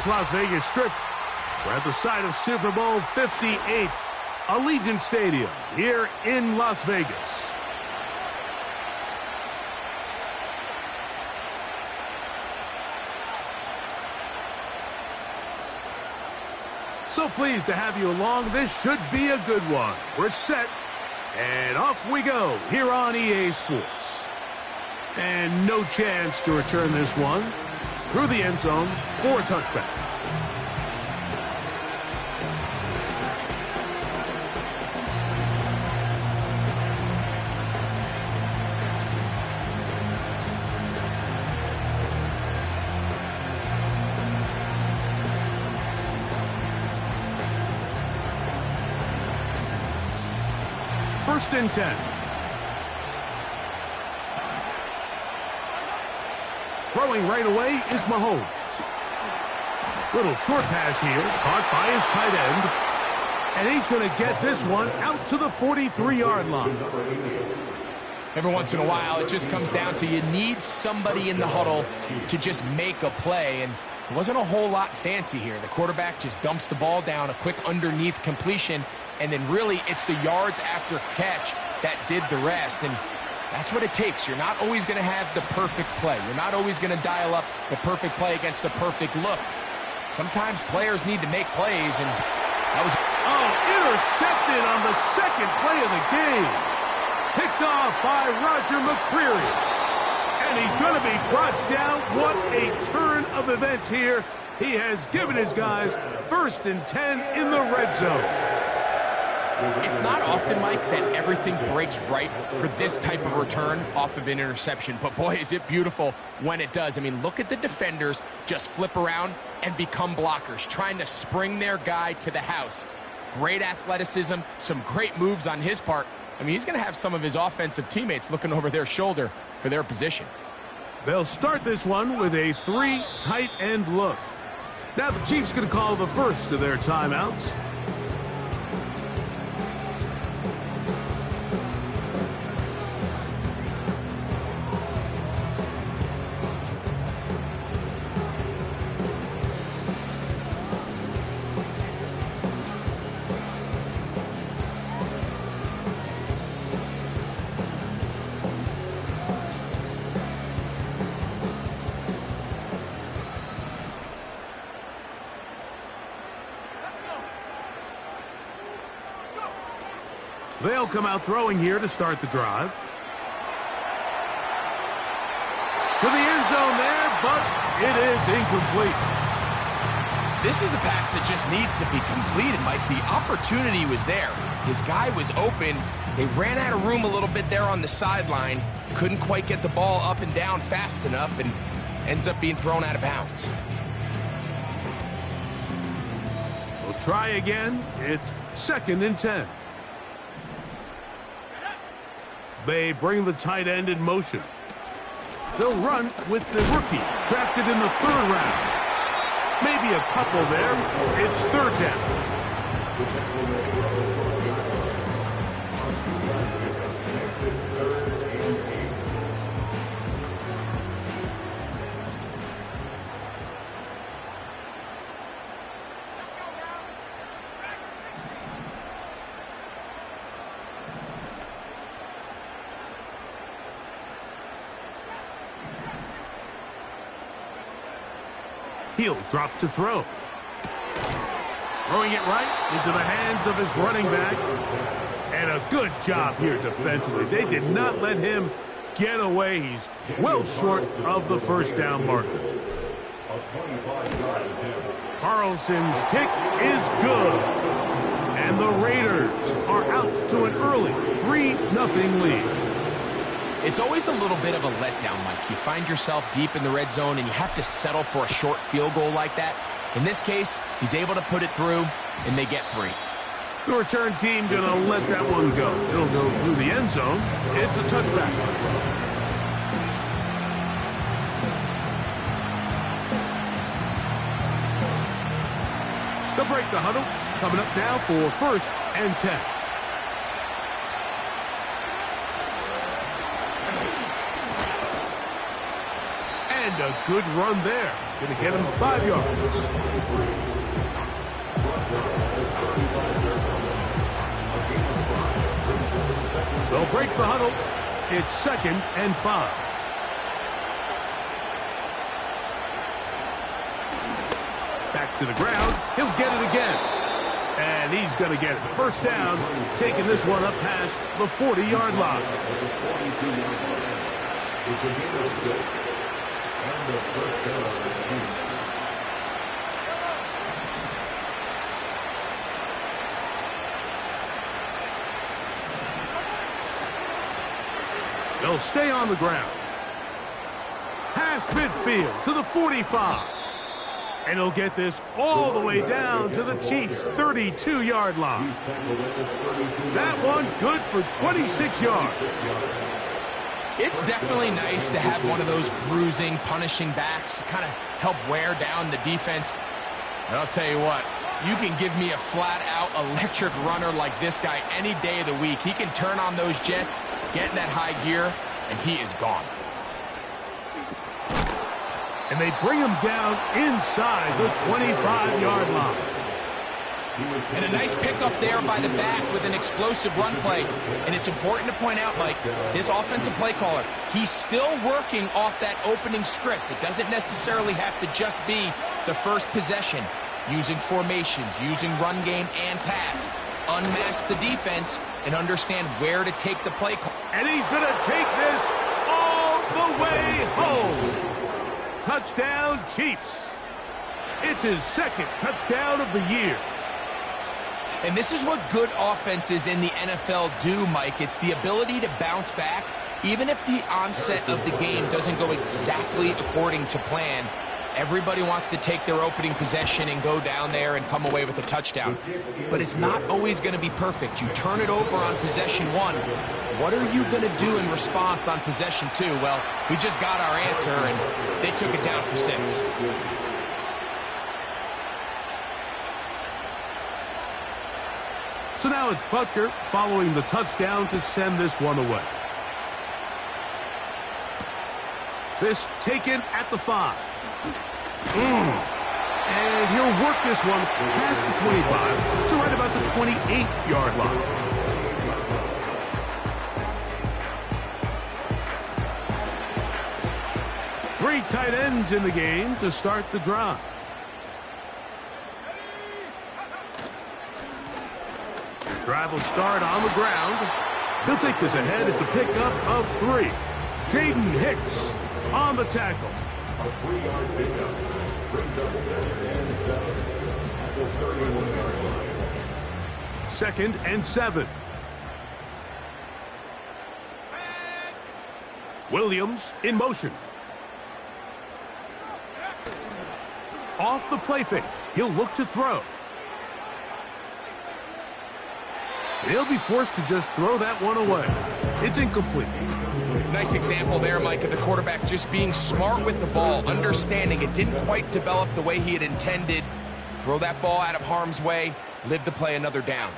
Las Vegas Strip. We're at the site of Super Bowl 58, Allegiant Stadium here in Las Vegas. So pleased to have you along. This should be a good one. We're set, and off we go here on EA Sports. And no chance to return this one through the end zone for a touchback. First and 10. Throwing right away is Mahomes. Little short pass here, caught by his tight end. And he's going to get this one out to the 43-yard line. Every once in a while, it just comes down to you need somebody in the huddle to just make a play. And it wasn't a whole lot fancy here. The quarterback just dumps the ball down, a quick underneath completion, and then really it's the yards after catch that did the rest. And that's what it takes. You're not always going to have the perfect play. You're not always going to dial up the perfect play against the perfect look. Sometimes players need to make plays, and that was... Oh, intercepted on the second play of the game. Picked off by Roger McCreary. And he's going to be brought down. What a turn of events here. He has given his guys first and 10 in the red zone. It's not often, Mike, that everything breaks right for this type of return off of an interception. But, boy, is it beautiful when it does. I mean, look at the defenders just flip around and become blockers, trying to spring their guy to the house. Great athleticism, some great moves on his part. I mean, he's going to have some of his offensive teammates looking over their shoulder for their position. They'll start this one with a 3 tight end look. Now the Chiefs going to call the first of their timeouts. They'll come out throwing here to start the drive. To the end zone there, but it is incomplete. This is a pass that just needs to be completed, Mike. The opportunity was there. His guy was open. They ran out of room a little bit there on the sideline. Couldn't quite get the ball up and down fast enough, and ends up being thrown out of bounds. We'll try again. It's second and 10. They bring the tight end in motion. They'll run with the rookie, drafted in the 3rd round. Maybe a couple there. It's 3rd down. He'll drop to throw. Throwing it right into the hands of his running back. And a good job here defensively. They did not let him get away. He's well short of the first down marker. Carlson's kick is good. And the Raiders are out to an early 3-0 lead. It's always a little bit of a letdown, Mike. You find yourself deep in the red zone, and you have to settle for a short field goal like that. In this case, he's able to put it through, and they get 3. The return team going to let that one go. It'll go through the end zone. It's a touchback. They'll break the huddle. Coming up now for first and 10. And a good run there. Going to get him 5 yards. They'll break the huddle. It's 2nd and 5. Back to the ground. He'll get it again. And he's going to get it. First down, taking this one up past the 40-yard line. They'll stay on the ground. Past midfield to the 45. And he'll get this all the way down to the Chiefs' 32-yard line. That one good for 26 yards. It's definitely nice to have one of those bruising, punishing backs to kind of help wear down the defense. And I'll tell you what, you can give me a flat-out electric runner like this guy any day of the week. He can turn on those jets, get in that high gear, and he is gone. And they bring him down inside the 25-yard line. And a nice pickup there by the back with an explosive run play. And it's important to point out, Mike, this offensive play caller, he's still working off that opening script. It doesn't necessarily have to just be the first possession. Using formations, using run game and pass. Unmask the defense and understand where to take the play call. And he's going to take this all the way home. Touchdown, Chiefs. It's his 2nd touchdown of the year. And this is what good offenses in the NFL do, Mike. It's the ability to bounce back, even if the onset of the game doesn't go exactly according to plan. Everybody wants to take their opening possession and go down there and come away with a touchdown. But it's not always going to be perfect. You turn it over on possession 1. What are you going to do in response on possession 2? Well, we just got our answer, and they took it down for 6. So now it's Butker following the touchdown to send this one away. This taken at the 5. And he'll work this one past the 25 to right about the 28-yard line. Three tight ends in the game to start the drive. Drive will start on the ground. He'll take this ahead. It's a pickup of 3. Jaden Hicks on the tackle. A 3-yard pickup brings up 2nd and 7 at the 31-yard line. 2nd and 7. Williams in motion. Off the play fake. He'll look to throw. He'll be forced to just throw that one away. It's incomplete. Nice example there, Mike, of the quarterback just being smart with the ball, understanding it didn't quite develop the way he had intended. Throw that ball out of harm's way, live to play another down.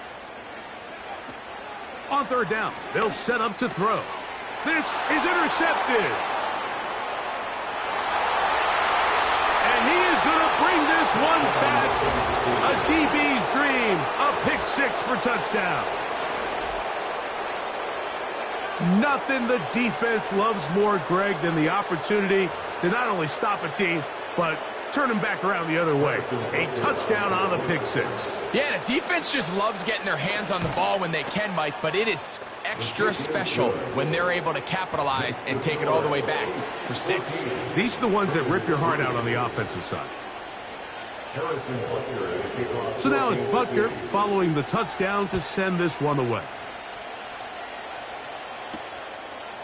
On 3rd down, they'll set up to throw. This is intercepted. And he is going to bring this one back. A DB's dream, a pick 6 for touchdown. Nothing the defense loves more, Greg, than the opportunity to not only stop a team, but turn them back around the other way. A touchdown on the pick 6. Yeah, the defense just loves getting their hands on the ball when they can, Mike, but it is extra special when they're able to capitalize and take it all the way back for 6. These are the ones that rip your heart out on the offensive side. So now it's Butker following the touchdown to send this one away.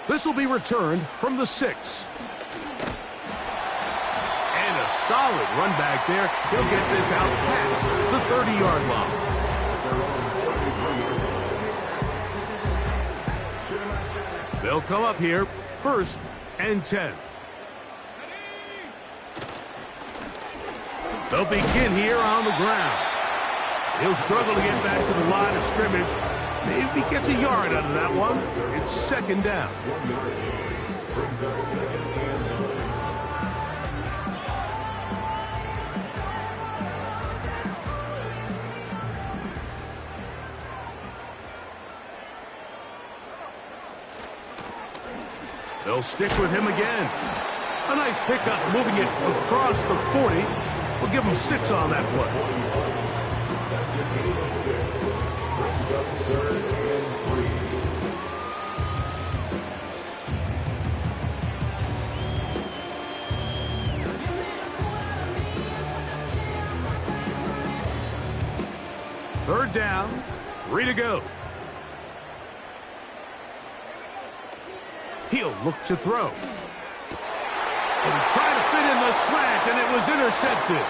This will be returned from the 6. And a solid run back there. He'll get this out past the 30-yard line. They'll come up here, 1st and 10. They'll begin here on the ground. He'll struggle to get back to the line of scrimmage. Maybe gets a yard out of that one. It's 2nd down. They'll stick with him again. A nice pickup, moving it across the 40. We'll give him 6 on that play. Third down, 3 to go. He'll look to throw. And he tried to fit in the slant, and it was intercepted.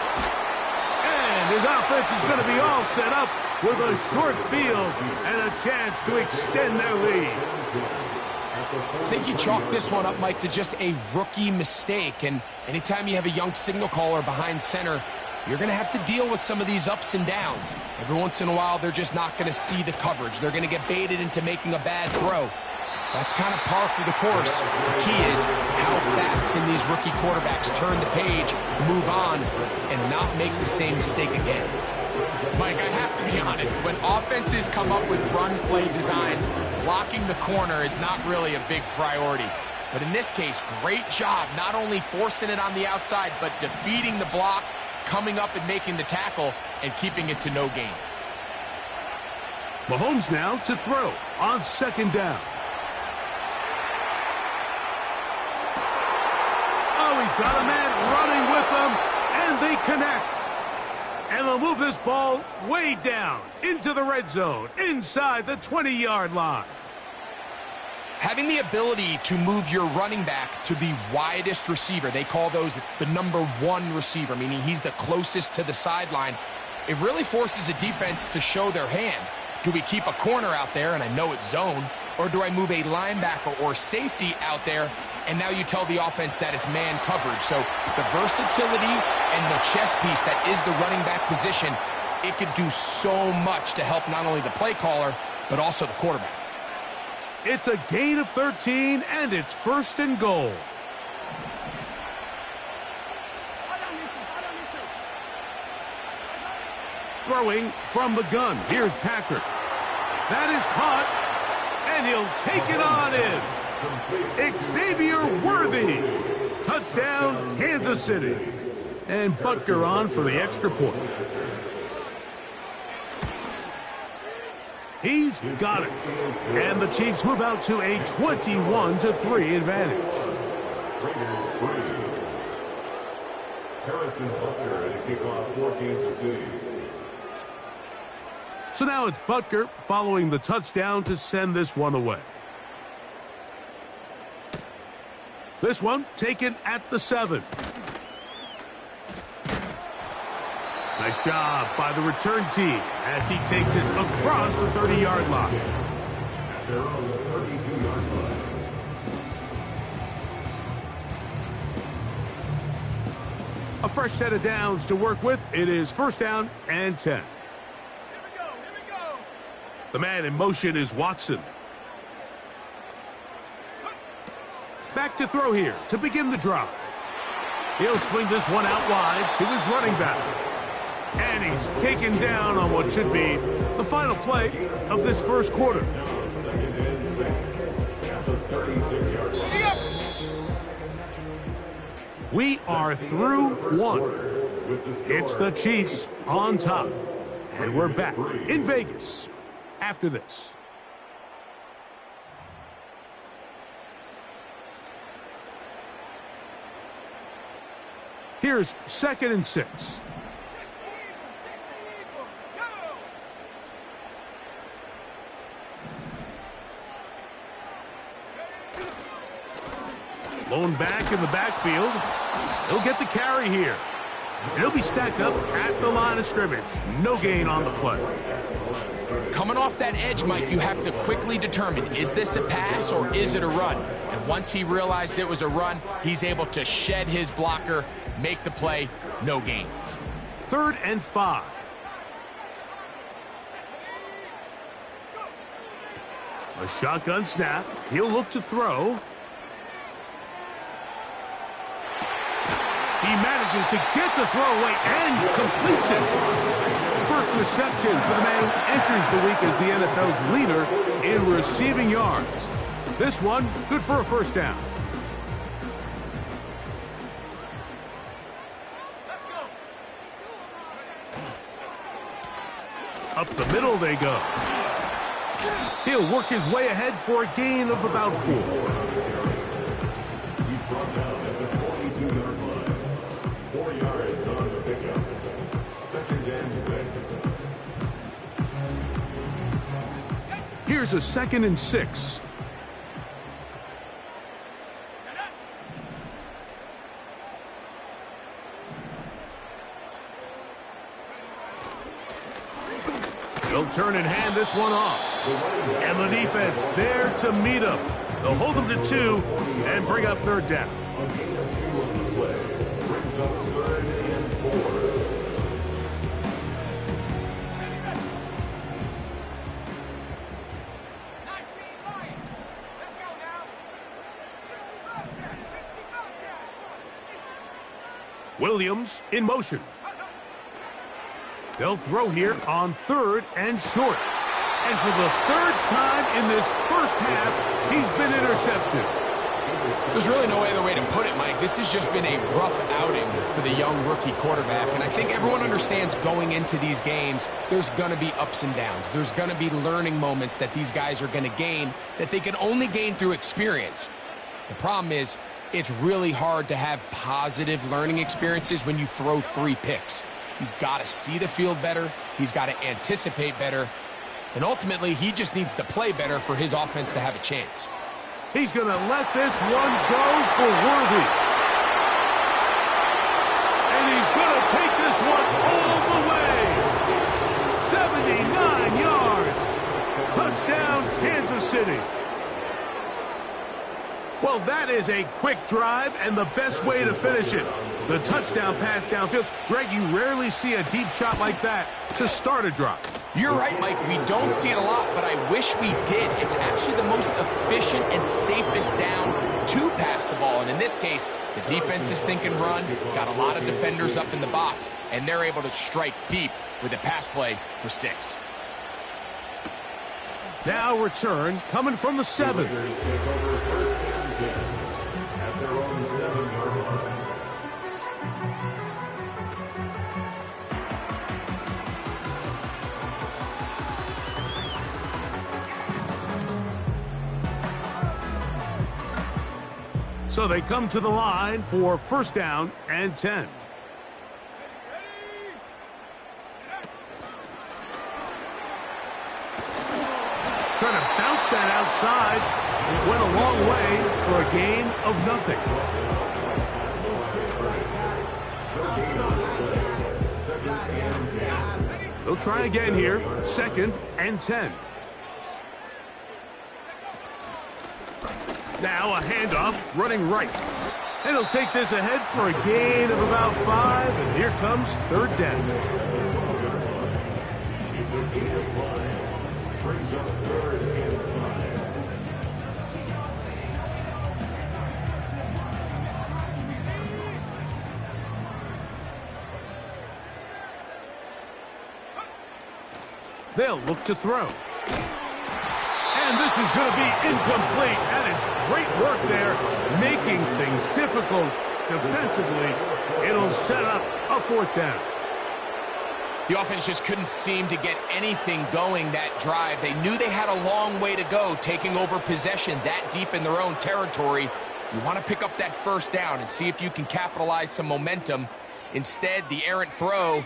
And his offense is going to be all set up with a short field and a chance to extend their lead. I think you chalk this one up, Mike, to just a rookie mistake. And anytime you have a young signal caller behind center, you're going to have to deal with some of these ups and downs. Every once in a while, they're just not going to see the coverage. They're going to get baited into making a bad throw. That's kind of par for the course. The key is how fast can these rookie quarterbacks turn the page, move on, and not make the same mistake again. Mike, I have to be honest. When offenses come up with run play designs, blocking the corner is not really a big priority. But in this case, great job not only forcing it on the outside, but defeating the block, coming up and making the tackle, and keeping it to no gain. Mahomes now to throw on second down. Oh, he's got a man running with them, and they connect. And they'll move this ball way down into the red zone, inside the 20-yard line. Having the ability to move your running back to the widest receiver, they call those the number 1 receiver, meaning he's the closest to the sideline, it really forces a defense to show their hand. Do we keep a corner out there, and I know it's zone, or do I move a linebacker or safety out there, and now you tell the offense that it's man coverage? So the versatility and the chess piece that is the running back position, it could do so much to help not only the play caller, but also the quarterback. It's a gain of 13, and it's 1st and goal. Throwing from the gun. Here's Patrick. That is caught, and he'll take it on in. Xavier Worthy. Touchdown, Kansas City. And Butker on for the extra point. He's got it. And the Chiefs move out to a 21-3 advantage. Harrison Butker to kick off for Kansas City. So now it's Butker following the touchdown to send this one away. This one taken at the 7. Nice job by the return team as he takes it across the 30-yard line. They're on the 32-yard line. A fresh set of downs to work with. It is 1st down and 10. The man in motion is Watson. Back to throw here to begin the drive. He'll swing this one out wide to his running back. And he's taken down on what should be the final play of this first quarter. We are through 1. It's the Chiefs on top. And we're back in Vegas after this. Here's 2nd and 6. Lone back in the backfield. He'll get the carry here. And he'll be stacked up at the line of scrimmage. No gain on the play. Coming off that edge, Mike, you have to quickly determine, is this a pass or is it a run? And once he realized it was a run, he's able to shed his blocker, make the play, no gain. 3rd and 5. A shotgun snap. He'll look to throw. He manages to get the throw away and completes it. First reception for the man who enters the week as the NFL's leader in receiving yards. This one, good for a 1st down. Up the middle they go. He'll work his way ahead for a gain of about 4. He's brought down at the 42-yard line. 4 yards on the pickup. 2nd and 6. Here's a 2nd and 6. They'll turn and hand this one off. And the defense there to meet him. They'll hold him to 2 and bring up 3rd down. A gain of 2 on the play. Brings up 3rd and 4. Williams in motion. They'll throw here on 3rd and short. And for the 3rd time in this first half, he's been intercepted. There's really no other way to put it, Mike. This has just been a rough outing for the young rookie quarterback. And I think everyone understands going into these games, there's going to be ups and downs. There's going to be learning moments that these guys are going to gain that they can only gain through experience. The problem is, it's really hard to have positive learning experiences when you throw 3 picks. He's got to see the field better. He's got to anticipate better. And ultimately, he just needs to play better for his offense to have a chance. He's going to let this one go for Worthy. And he's going to take this one all the way. 79 yards. Touchdown, Kansas City. Well, that is a quick drive and the best way to finish it. The touchdown pass downfield. Greg, you rarely see a deep shot like that to start a drive. You're right, Mike. We don't see it a lot, but I wish we did. It's actually the most efficient and safest down to pass the ball. And in this case, the defense is thinking run, got a lot of defenders up in the box, and they're able to strike deep with a pass play for 6. Now return coming from the 7. Take over 1st and 10 at their own 7-yard line. So they come to the line for 1st down and 10. Trying to bounce that outside. It went a long way for a gain of nothing. They'll try again here. 2nd and 10. Now a handoff running right. And he'll take this ahead for a gain of about 5. And here comes 3rd down. Brings up 3rd and 5. They'll look to throw. And this is going to be incomplete. That is great work there, making things difficult defensively. It'll set up a 4th down. The offense just couldn't seem to get anything going that drive. They knew they had a long way to go, taking over possession that deep in their own territory. You want to pick up that 1st down and see if you can capitalize some momentum. Instead, the errant throw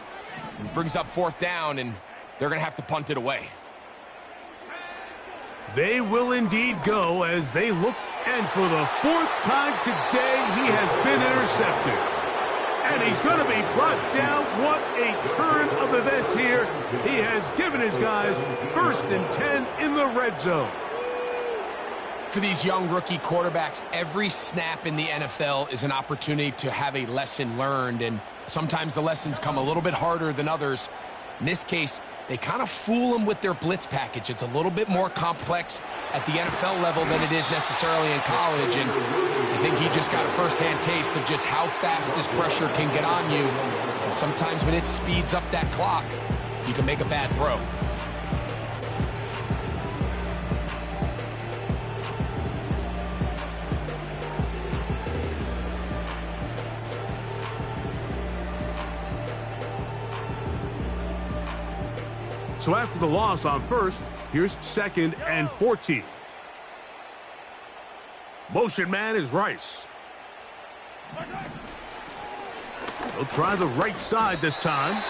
brings up 4th down, and they're going to have to punt it away. They will indeed go as they look, and for the 4th time today, he has been intercepted. And he's going to be brought down. What a turn of events here. He has given his guys 1st and 10 in the red zone. For these young rookie quarterbacks, every snap in the NFL is an opportunity to have a lesson learned, and sometimes the lessons come a little bit harder than others. In this case, they kind of fool them with their blitz package. It's a little bit more complex at the NFL level than it is necessarily in college, and I think he just got a first-hand taste of just how fast this pressure can get on you. And sometimes when it speeds up that clock, you can make a bad throw. So after the loss on first, here's 2nd and 14. Motion man is Rice. He'll try the right side this time.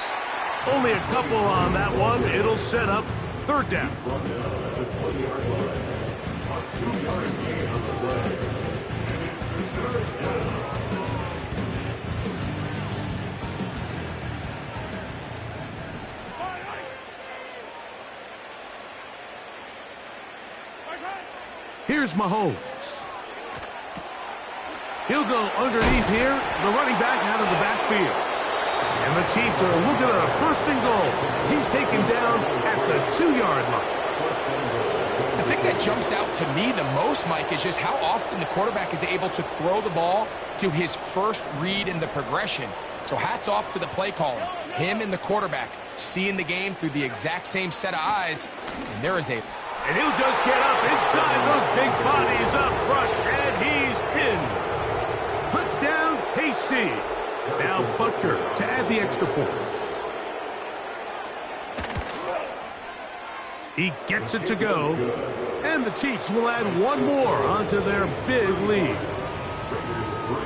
Only a couple on that one. It'll set up 3rd down. Brought down at the 20-yard line. A 2-yard gain on the play. And it's 3rd down. Here's Mahomes. He'll go underneath here. The running back out of the backfield. And the Chiefs are looking at a 1st and goal. He's taken down at the 2-yard line. The thing that jumps out to me the most, Mike, is just how often the quarterback is able to throw the ball to his first read in the progression. So hats off to the play caller. Him and the quarterback seeing the game through the exact same set of eyes. And there is a... And he'll just get up inside those big bodies up front. And he's in. Touchdown, KC. Now Butker to add the extra point. He gets it to go. And the Chiefs will add one more onto their big lead. Raiders 3.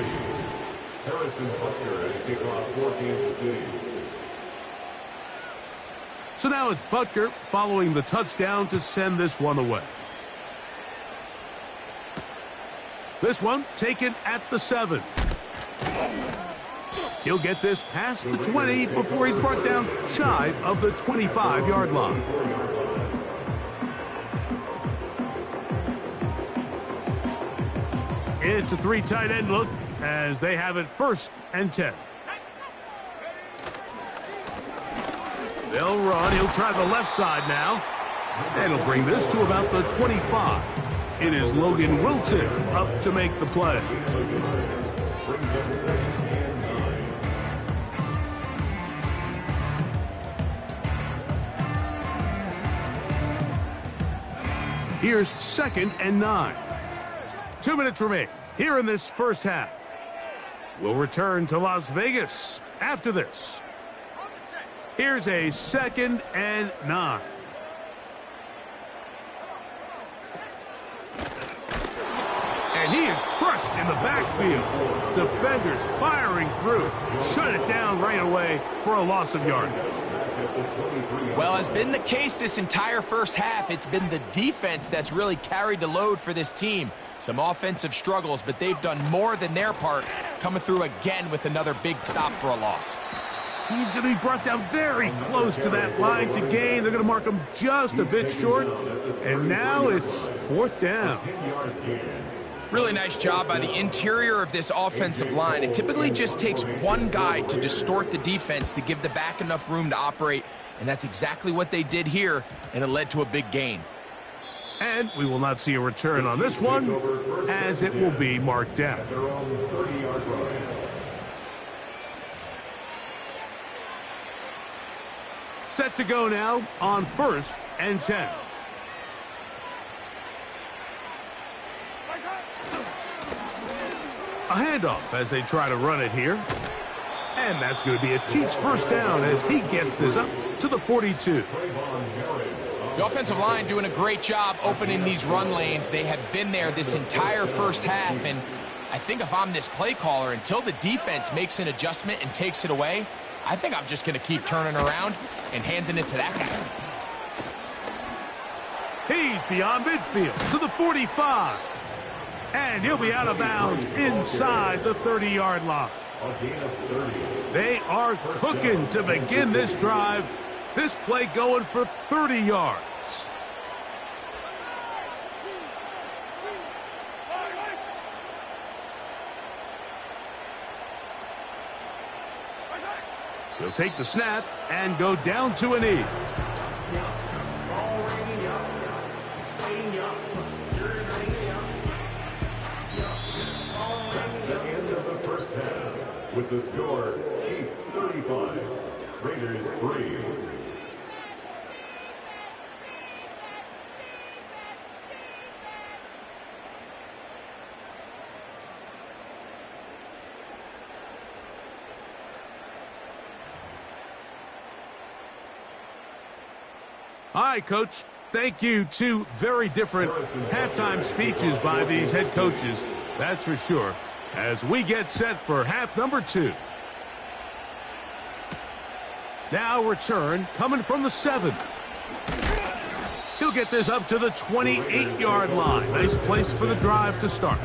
Harrison Butker to kick off for Kansas City. So now it's Butker following the touchdown to send this one away. This one taken at the 7. He'll get this past the 20 before he's brought down shy of the 25-yard line. It's a 3 tight end look as they have it 1st and 10. They'll run. He'll try the left side now. And he'll bring this to about the 25. It is Logan Wilson up to make the play. Brings up 2nd and 9. Here's 2nd and 9. 2 minutes remain here in this first half. We'll return to Las Vegas after this. Here's a 2nd and 9. And he is crushed in the backfield. Defenders firing through. Shut it down right away for a loss of yardage. Well, as been the case this entire first half, it's been the defense that's really carried the load for this team. Some offensive struggles, but they've done more than their part, coming through again with another big stop for a loss. He's going to be brought down very close to that line to gain. They're going to mark him just a bit short. And now it's 4th down. Really nice job by the interior of this offensive line. It typically just takes one guy to distort the defense to give the back enough room to operate. And that's exactly what they did here, and it led to a big gain. And we will not see a return on this one, as it will be marked down. Set to go now on 1st and 10. A handoff as they try to run it here. And that's going to be a Chiefs 1st down as he gets this up to the 42. The offensive line doing a great job opening these run lanes. They have been there this entire first half, and I think if I'm this play caller, until the defense makes an adjustment and takes it away, I think I'm just going to keep turning around and handing it to that guy. He's beyond midfield to the 45. And he'll be out of bounds inside the 30-yard line. They are cooking to begin this drive. This play going for 30 yards. He'll take the snap and go down to a knee. That's the end of the first half. With the score, Chiefs 35, Raiders 3. All right, Coach. Thank you. Two very different halftime speeches by these head coaches, that's for sure, as we get set for half number 2. Now return coming from the 7. He'll get this up to the 28-yard line. Nice place for the drive to start.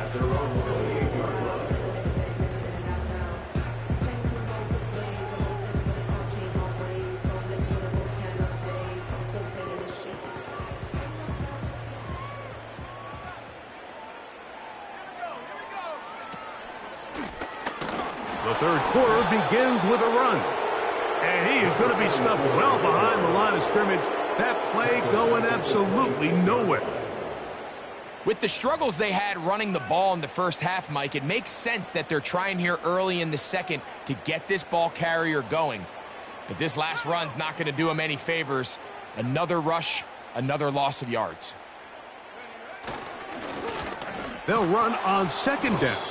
The third quarter begins with a run. And he is going to be stuffed well behind the line of scrimmage. That play going absolutely nowhere. With the struggles they had running the ball in the first half, Mike, it makes sense that they're trying here early in the second to get this ball carrier going. But this last run's not going to do him any favors. Another rush, another loss of yards. They'll run on second down.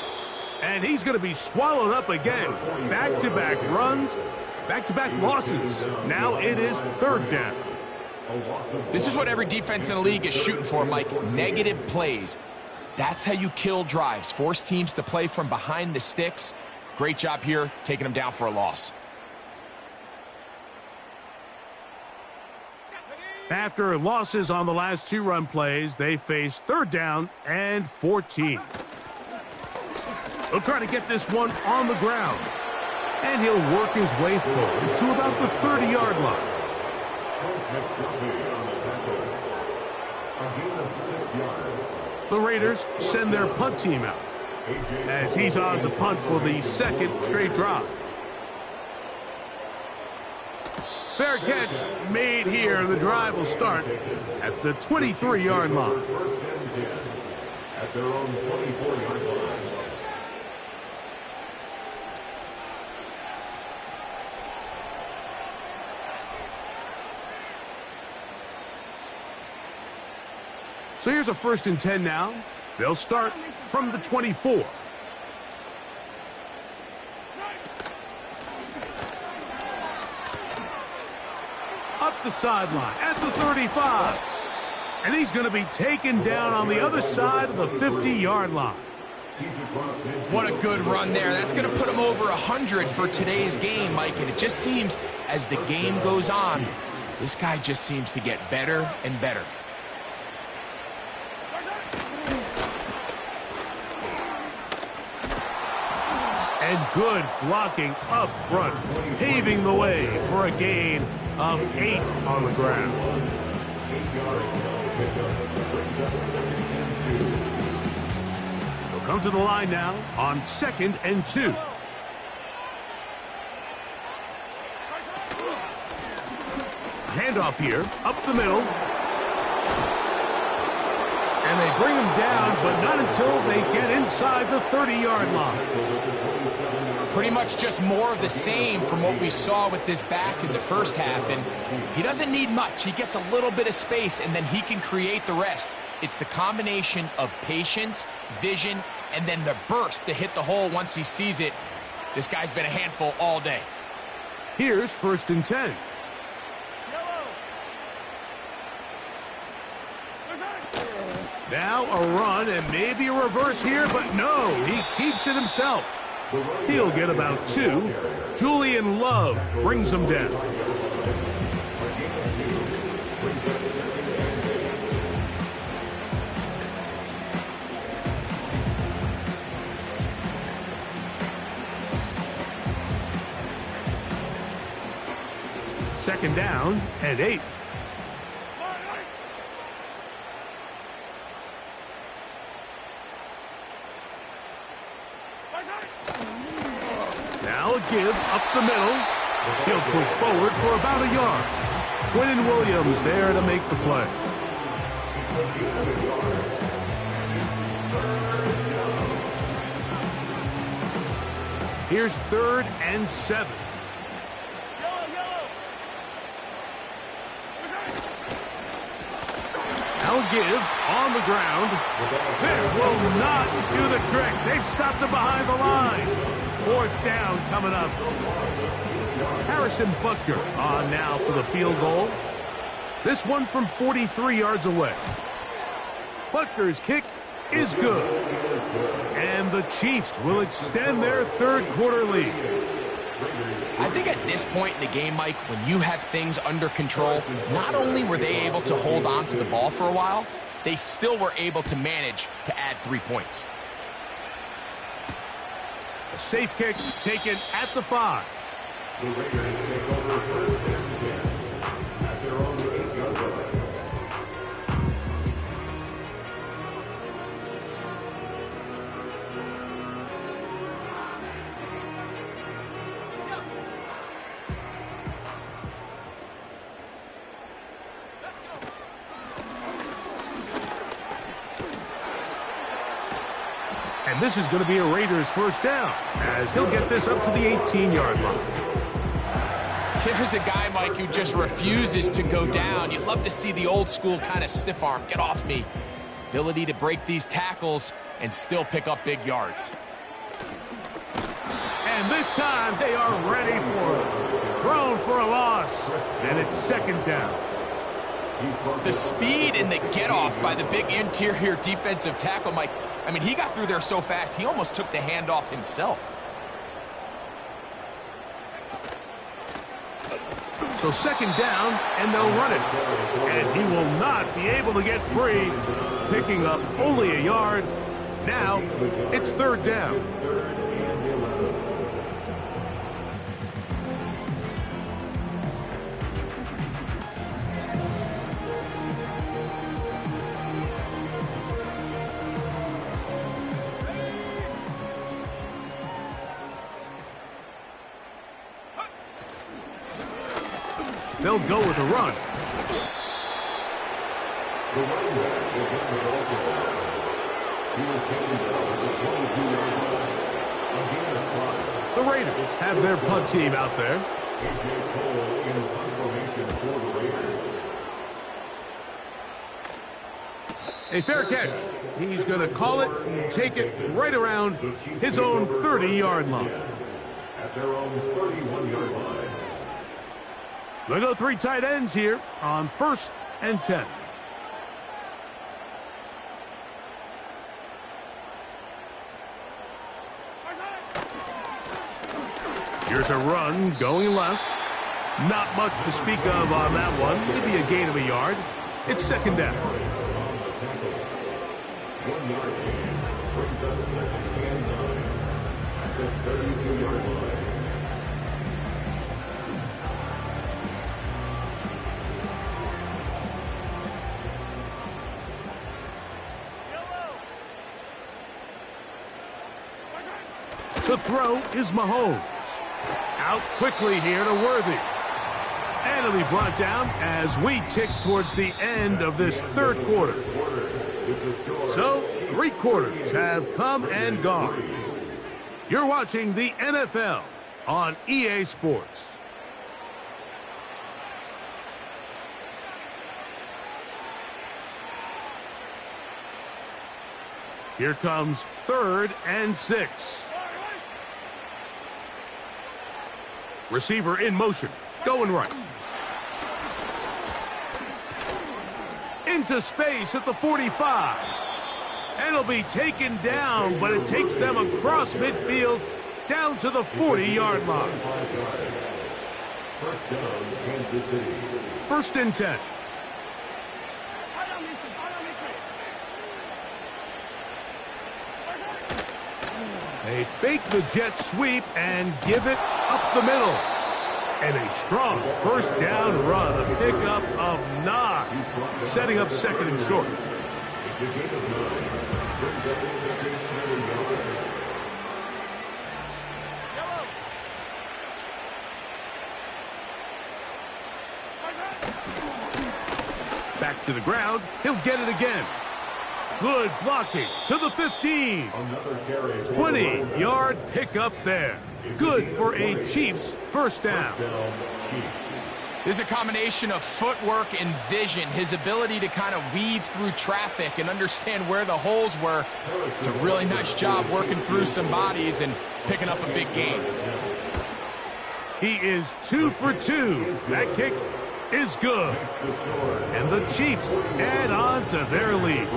And he's going to be swallowed up again. Back-to-back runs, back-to-back losses. Now it is third down. This is what every defense in the league is shooting for, Mike. Negative plays. That's how you kill drives. Force teams to play from behind the sticks. Great job here, taking them down for a loss. After losses on the last 2 run plays, they face third down and 14. He'll try to get this one on the ground. And he'll work his way forward to about the 30-yard line. The Raiders send their punt team out as he's on to punt for the second straight drive. Fair catch made here. The drive will start at the 23-yard line. At their own 24-yard line. So here's a 1st and 10 now. They'll start from the 24. Up the sideline at the 35. And he's going to be taken down on the other side of the 50-yard line. What a good run there. That's going to put him over 100 for today's game, Mike. And it just seems as the game goes on, this guy just seems to get better and better. And good blocking up front, paving the way for a gain of 8 on the ground. They'll come to the line now on 2nd and 2. Handoff here, up the middle. And they bring him down, but not until they get inside the 30-yard line. Pretty much just more of the same from what we saw with this back in the first half. And he doesn't need much. He gets a little bit of space, and then he can create the rest. It's the combination of patience, vision, and then the burst to hit the hole once he sees it. This guy's been a handful all day. Here's 1st and 10. Now a run and maybe a reverse here, but no, he keeps it himself. He'll get about 2. Julian Love brings him down. Second down and 8. Now a give up the middle. He'll push forward for about a yard. Quinnen Williams there to make the play. Here's 3rd and 7. Now a give on the ground. This will not do the trick. They've stopped him behind the line. 4th down coming up. Harrison Butker on now for the field goal. This one from 43 yards away. Butker's kick is good. And the Chiefs will extend their third quarter lead. I think at this point in the game, Mike, when you have things under control, not only were they able to hold on to the ball for a while, they still were able to manage to add 3 points. A safe kick taken at the 5. The Raiders take over first and 10 at their own 8-yard line. And this is going to be a Raiders first down, as he'll get this up to the 18-yard line. There's a guy, Mike, who just refuses to go down. You'd love to see the old school kind of stiff arm, get off me. Ability to break these tackles and still pick up big yards. And this time they are ready for it. Thrown for a loss, and it's second down. The speed and the get-off by the big interior defensive tackle, Mike. I mean, he got through there so fast, he almost took the handoff himself. So second down, and they'll run it. And he will not be able to get free, picking up only a yard. Now, it's third down. They'll go with a run. The running back will get the ball forward. He was taken down at the 22-yard line. Again at 5. The Raiders have their punt team out there. A.J. Cole in punt formation for the Raiders. A fair catch. He's going to call it and take it right around his own 30-yard line. At their own 31-yard line. They go 3 tight ends here on first and 10. Here's a run going left. Not much to speak of on that one. Maybe a gain of a yard. It's second down. 1 yard gain brings up second and 9 at the 32-yard line. The throw is Mahomes. Out quickly here to Worthy. And it'll be brought down as we tick towards the end of this third quarter. So, 3 quarters have come and gone. You're watching the NFL on EA Sports. Here comes third and 6. Receiver in motion, going right. Into space at the 45. And it'll be taken down, but it takes them across midfield down to the 40-yard line. First down, Kansas City. First and 10. They fake the jet sweep and give it up the middle. And a strong first down run, a pickup of 9, setting up second and short. It's a gain of 9. Brings up second and 11. Back to the ground. He'll get it again. Good blocking to the 15. Another carry. 20-yard pickup there. Good for a Chiefs first down. Chiefs. There's a combination of footwork and vision. His ability to kind of weave through traffic and understand where the holes were. It's a really nice job working through some bodies and picking up a big gain. He is 2 for 2. That kick is good. And the Chiefs add on to their lead.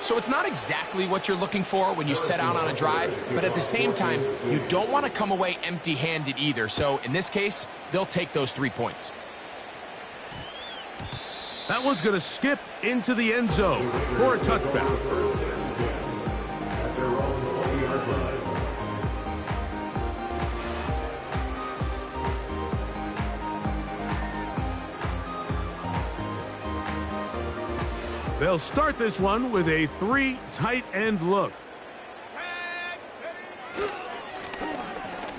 So it's not exactly what you're looking for when you set out on a drive, but at the same time, you don't want to come away empty-handed either. So in this case, they'll take those 3 points. That one's going to skip into the end zone for a touchback. They'll start this one with a 3 tight end look.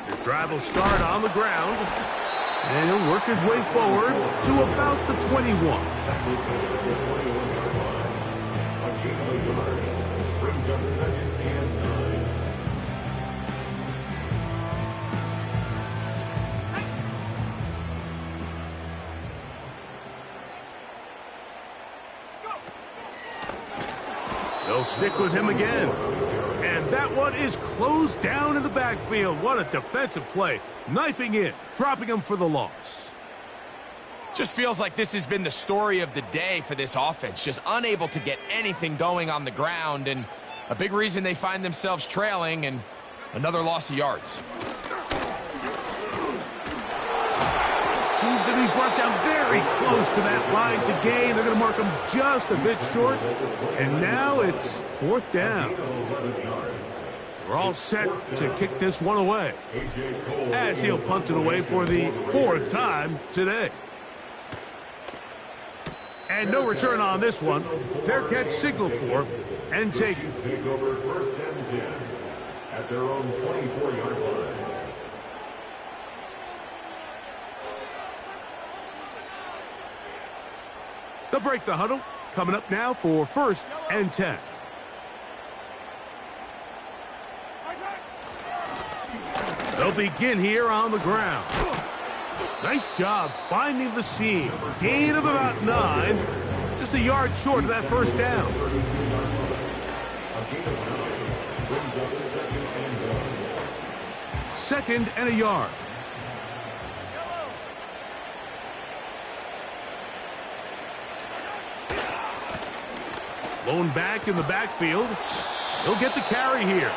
His drive will start on the ground, and he'll work his way forward to about the 21. Brings up 2nd and 9. They'll stick with him again. And that one is closed down in the backfield. What a defensive play. Knifing in, dropping him for the loss. Just feels like this has been the story of the day for this offense. Just unable to get anything going on the ground. And a big reason they find themselves trailing and another loss of yards. He's going to be brought down very close to that line to gain. They're going to mark him just a bit short. And now it's 4th down. We're all set to kick this one away, as he'll punt it away for the 4th time today. And no return on this one. Fair catch signal for and take it. Take over 1st and 10 at their own 24-yard line. They'll break the huddle. Coming up now for 1st and 10. They'll begin here on the ground. Nice job finding the seam. Gain of about 9. Just a yard short of that 1st down. Second and a yard. Lone back in the backfield. He'll get the carry here.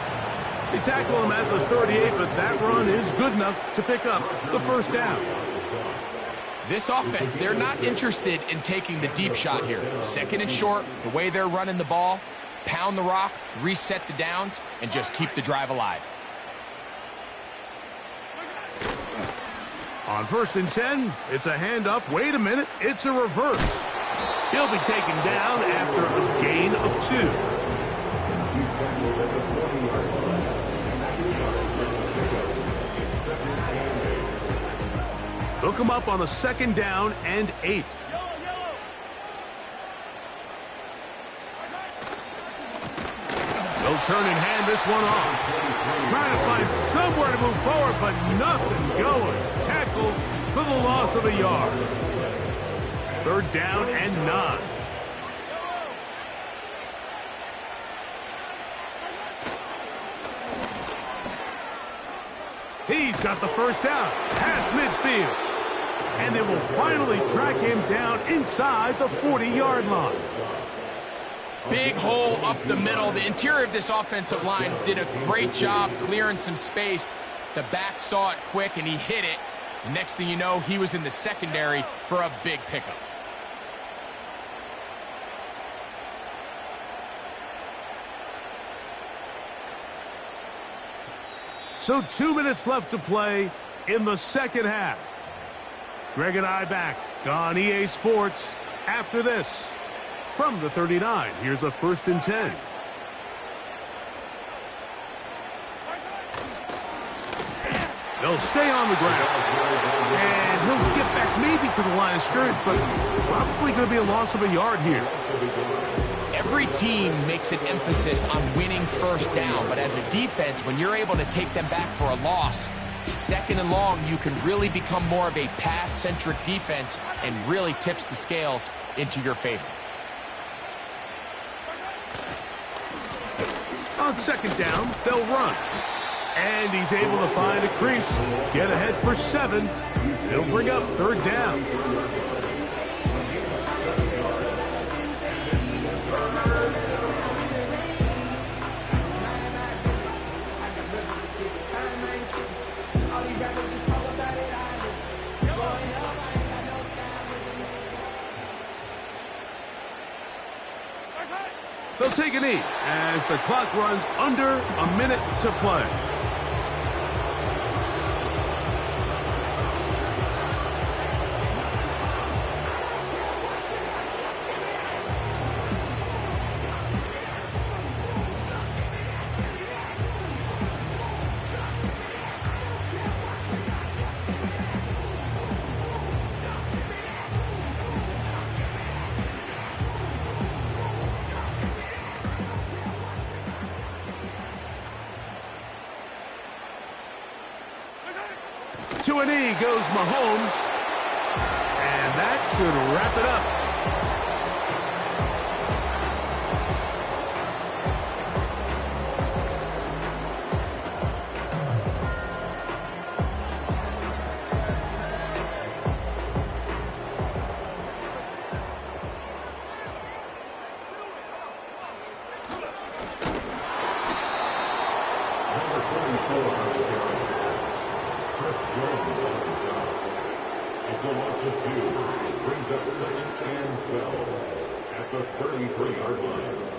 They tackle him at the 38, but that run is good enough to pick up the 1st down. This offense, they're not interested in taking the deep shot here. 2nd and short, the way they're running the ball, pound the rock, reset the downs, and just keep the drive alive. On 1st and 10, it's a handoff. Wait a minute, it's a reverse. He'll be taken down after a gain of 2. They'll come up on a 2nd down and 8. They'll turn and hand this one off. Trying to find somewhere to move forward, but nothing going. Tackled for the loss of a yard. 3rd down and 9. He's got the 1st down past midfield. And they will finally track him down inside the 40-yard line. Big hole up the middle. The interior of this offensive line did a great job clearing some space. The back saw it quick, and he hit it. The next thing you know, he was in the secondary for a big pickup. So 2 minutes left to play in the 2nd half. Greg and I back on EA Sports after this. From the 39, here's a 1st and 10. They'll stay on the ground. And he'll get back maybe to the line of scrimmage, but probably going to be a loss of a yard here. Every team makes an emphasis on winning 1st down, but as a defense, when you're able to take them back for a loss, 2nd and long, you can really become more of a pass-centric defense and really tips the scales into your favor. On 2nd down, they'll run. And he's able to find a crease. Get ahead for 7. He'll bring up 3rd down. They'll take a knee as the clock runs under a minute to play. To a knee goes Mahomes, and that should wrap it up. It's a loss of 2. Brings up 2nd and 12 at the 33-yard line.